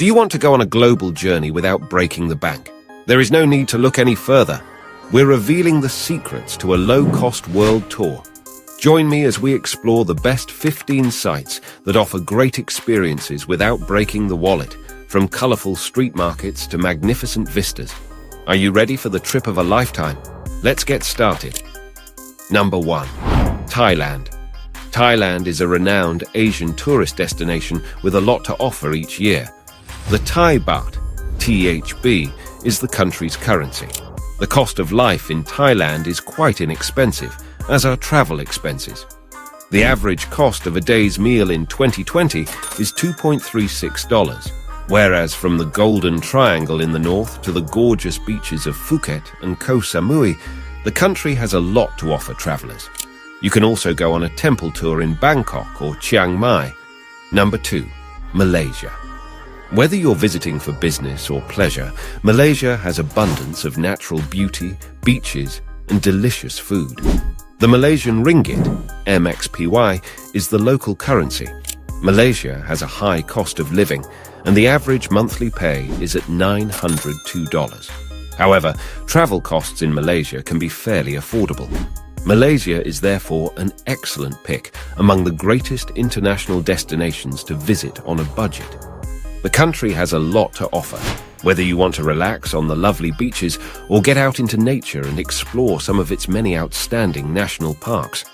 Do you want to go on a global journey without breaking the bank? There is no need to look any further. We're revealing the secrets to a low-cost world tour. Join me as we explore the best 15 sites that offer great experiences without breaking the wallet, from colorful street markets to magnificent vistas. Are you ready for the trip of a lifetime? Let's get started. Number 1. Thailand. Thailand is a renowned Asian tourist destination with a lot to offer each year. The Thai baht, THB, is the country's currency. The cost of life in Thailand is quite inexpensive, as are travel expenses. The average cost of a day's meal in 2020 is $2.36, whereas from the Golden Triangle in the north to the gorgeous beaches of Phuket and Koh Samui, the country has a lot to offer travelers. You can also go on a temple tour in Bangkok or Chiang Mai. Number 2. Malaysia. Whether you're visiting for business or pleasure, Malaysia has abundance of natural beauty, beaches, and delicious food. The Malaysian ringgit, MXPY, is the local currency. Malaysia has a high cost of living, and the average monthly pay is at $902. However, travel costs in Malaysia can be fairly affordable. Malaysia is therefore an excellent pick among the greatest international destinations to visit on a budget. The country has a lot to offer, whether you want to relax on the lovely beaches or get out into nature and explore some of its many outstanding national parks.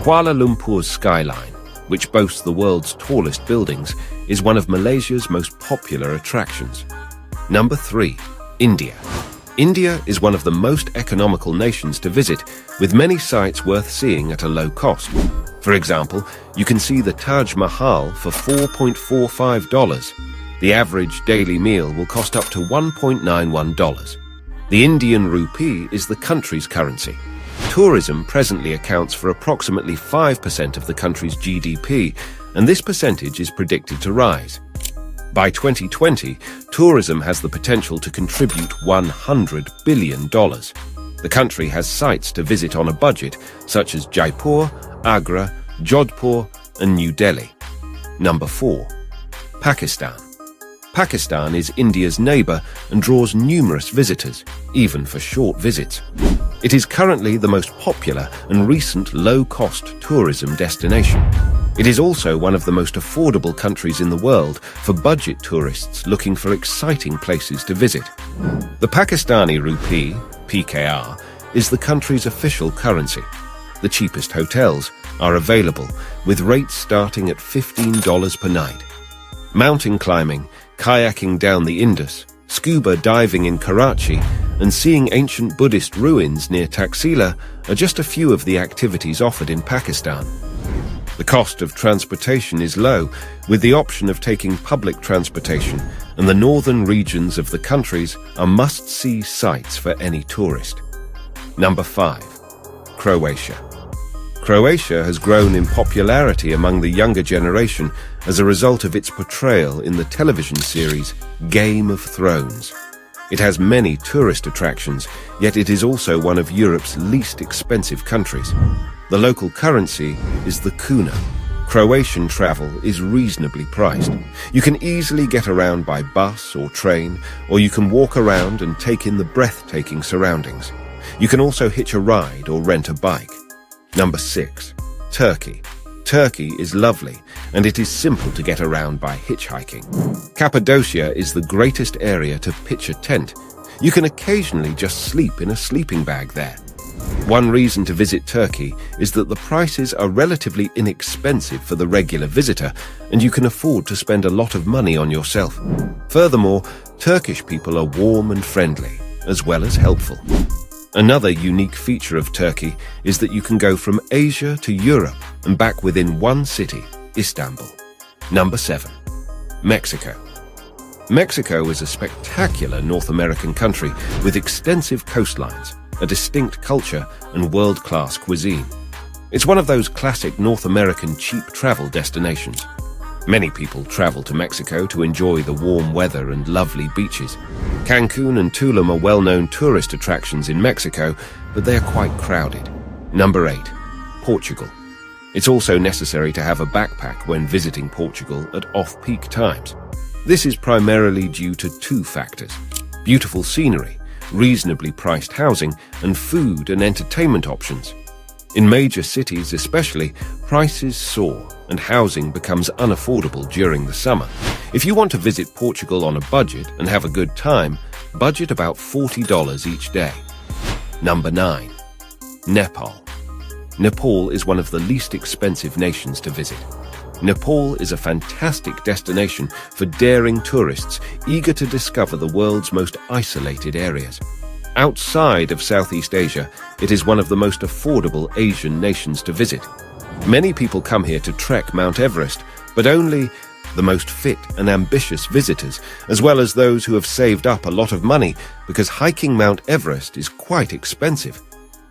Kuala Lumpur's skyline, which boasts the world's tallest buildings, is one of Malaysia's most popular attractions. Number 3. India. India is one of the most economical nations to visit, with many sites worth seeing at a low cost. For example, you can see the Taj Mahal for $4.45. The average daily meal will cost up to $1.91. The Indian rupee is the country's currency. Tourism presently accounts for approximately 5% of the country's GDP, and this percentage is predicted to rise. By 2020, tourism has the potential to contribute $100 billion. The country has sites to visit on a budget, such as Jaipur, Agra, Jodhpur, and New Delhi. Number 4. Pakistan. Pakistan is India's neighbor and draws numerous visitors, even for short visits. It is currently the most popular and recent low-cost tourism destination. It is also one of the most affordable countries in the world for budget tourists looking for exciting places to visit. The Pakistani rupee, PKR, is the country's official currency. The cheapest hotels are available, with rates starting at $15 per night. Mountain climbing, kayaking down the Indus, scuba diving in Karachi, and seeing ancient Buddhist ruins near Taxila are just a few of the activities offered in Pakistan. The cost of transportation is low, with the option of taking public transportation, and the northern regions of the countries are must-see sites for any tourist. Number 5. Croatia. Croatia has grown in popularity among the younger generation as a result of its portrayal in the television series Game of Thrones. It has many tourist attractions, yet it is also one of Europe's least expensive countries. The local currency is the kuna. Croatian travel is reasonably priced. You can easily get around by bus or train, or you can walk around and take in the breathtaking surroundings. You can also hitch a ride or rent a bike. Number 6. Turkey. Turkey is lovely, and it is simple to get around by hitchhiking. Cappadocia is the greatest area to pitch a tent. You can occasionally just sleep in a sleeping bag there. One reason to visit Turkey is that the prices are relatively inexpensive for the regular visitor, and you can afford to spend a lot of money on yourself. Furthermore, Turkish people are warm and friendly, as well as helpful. Another unique feature of Turkey is that you can go from Asia to Europe and back within one city, Istanbul. Number 7. Mexico. Mexico is a spectacular North American country with extensive coastlines, a distinct culture, and world-class cuisine. It's one of those classic North American cheap travel destinations. Many people travel to Mexico to enjoy the warm weather and lovely beaches. Cancun and Tulum are well-known tourist attractions in Mexico, but they are quite crowded. Number 8. Portugal. It's also necessary to have a backpack when visiting Portugal at off-peak times. This is primarily due to two factors: beautiful scenery, reasonably priced housing, and food and entertainment options. In major cities especially, prices soar and housing becomes unaffordable during the summer. If you want to visit Portugal on a budget and have a good time, budget about $40 each day. Number 9. Nepal. Nepal is one of the least expensive nations to visit. Nepal is a fantastic destination for daring tourists eager to discover the world's most isolated areas. Outside of Southeast Asia, it is one of the most affordable Asian nations to visit. Many people come here to trek Mount Everest, but only the most fit and ambitious visitors, as well as those who have saved up a lot of money, because hiking Mount Everest is quite expensive.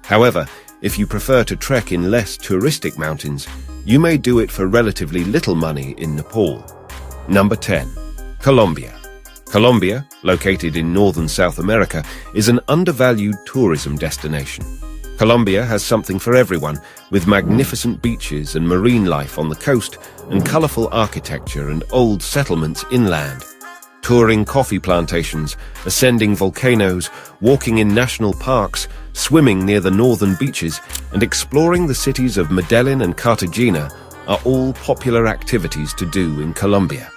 However, if you prefer to trek in less touristic mountains, you may do it for relatively little money in Nepal. Number 10. Colombia. Colombia, located in northern South America, is an undervalued tourism destination. Colombia has something for everyone, with magnificent beaches and marine life on the coast, and colorful architecture and old settlements inland. Touring coffee plantations, ascending volcanoes, walking in national parks, swimming near the northern beaches, and exploring the cities of Medellin and Cartagena are all popular activities to do in Colombia.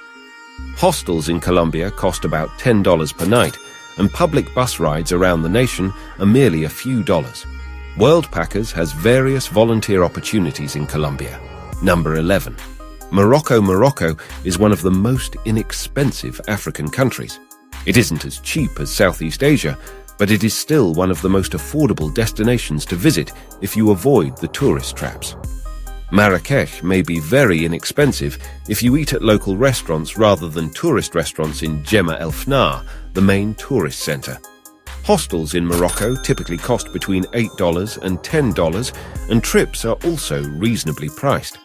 Hostels in Colombia cost about $10 per night, and public bus rides around the nation are merely a few dollars. Worldpackers has various volunteer opportunities in Colombia. Number 11. Morocco. Morocco is one of the most inexpensive African countries. It isn't as cheap as Southeast Asia, but it is still one of the most affordable destinations to visit if you avoid the tourist traps. Marrakech may be very inexpensive if you eat at local restaurants rather than tourist restaurants in Jemaa el Fna, the main tourist center. Hostels in Morocco typically cost between $8 and $10, and trips are also reasonably priced.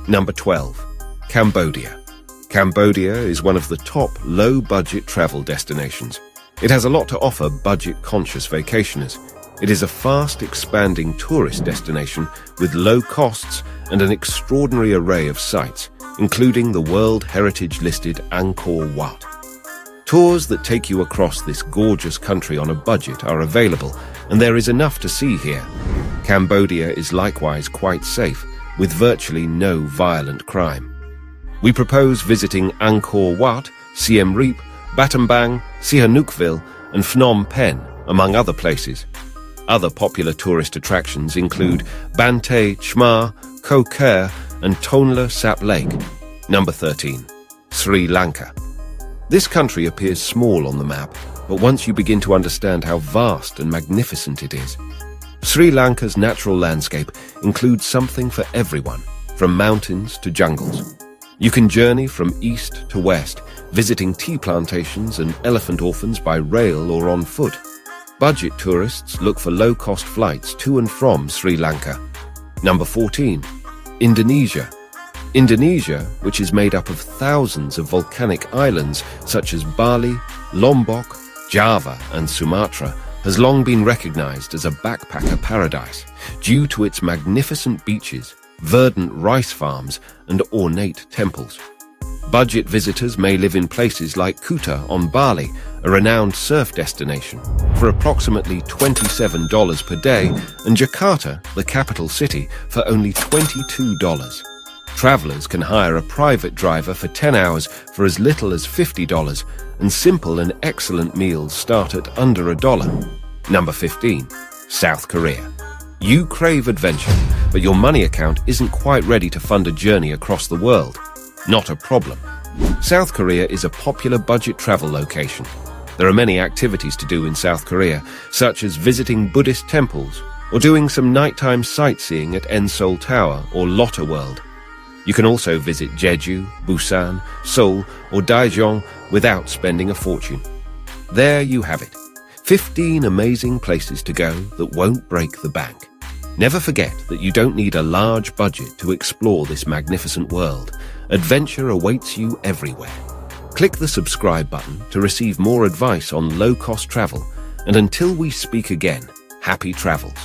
Number 12. Cambodia. Cambodia is one of the top low-budget travel destinations. It has a lot to offer budget-conscious vacationers. It is a fast-expanding tourist destination with low costs and an extraordinary array of sights, including the World Heritage-listed Angkor Wat. Tours that take you across this gorgeous country on a budget are available, and there is enough to see here. Cambodia is likewise quite safe, with virtually no violent crime. We propose visiting Angkor Wat, Siem Reap, Battambang, Sihanoukville, and Phnom Penh, among other places. Other popular tourist attractions include Bante Chma, Koh Ker, and Tonle Sap Lake. Number 13. Sri Lanka. This country appears small on the map, but once you begin to understand how vast and magnificent it is. Sri Lanka's natural landscape includes something for everyone, from mountains to jungles. You can journey from east to west, visiting tea plantations and elephant orphans by rail or on foot. Budget tourists look for low-cost flights to and from Sri Lanka. Number 14. Indonesia. Indonesia, which is made up of thousands of volcanic islands such as Bali, Lombok, Java, and Sumatra, has long been recognized as a backpacker paradise due to its magnificent beaches, verdant rice farms, and ornate temples. Budget visitors may live in places like Kuta on Bali, a renowned surf destination, for approximately $27 per day, and Jakarta, the capital city, for only $22. Travelers can hire a private driver for 10 hours for as little as $50, and simple and excellent meals start at under $1. Number 15. South Korea. You crave adventure, but your money account isn't quite ready to fund a journey across the world. Not a problem. South Korea is a popular budget travel location. There are many activities to do in South Korea, such as visiting Buddhist temples or doing some nighttime sightseeing at Seoul Tower or Lotte World. You can also visit Jeju, Busan, Seoul, or Daejeon without spending a fortune. There you have it. 15 amazing places to go that won't break the bank. Never forget that you don't need a large budget to explore this magnificent world. Adventure awaits you everywhere. Click the subscribe button to receive more advice on low-cost travel. And until we speak again, happy travels.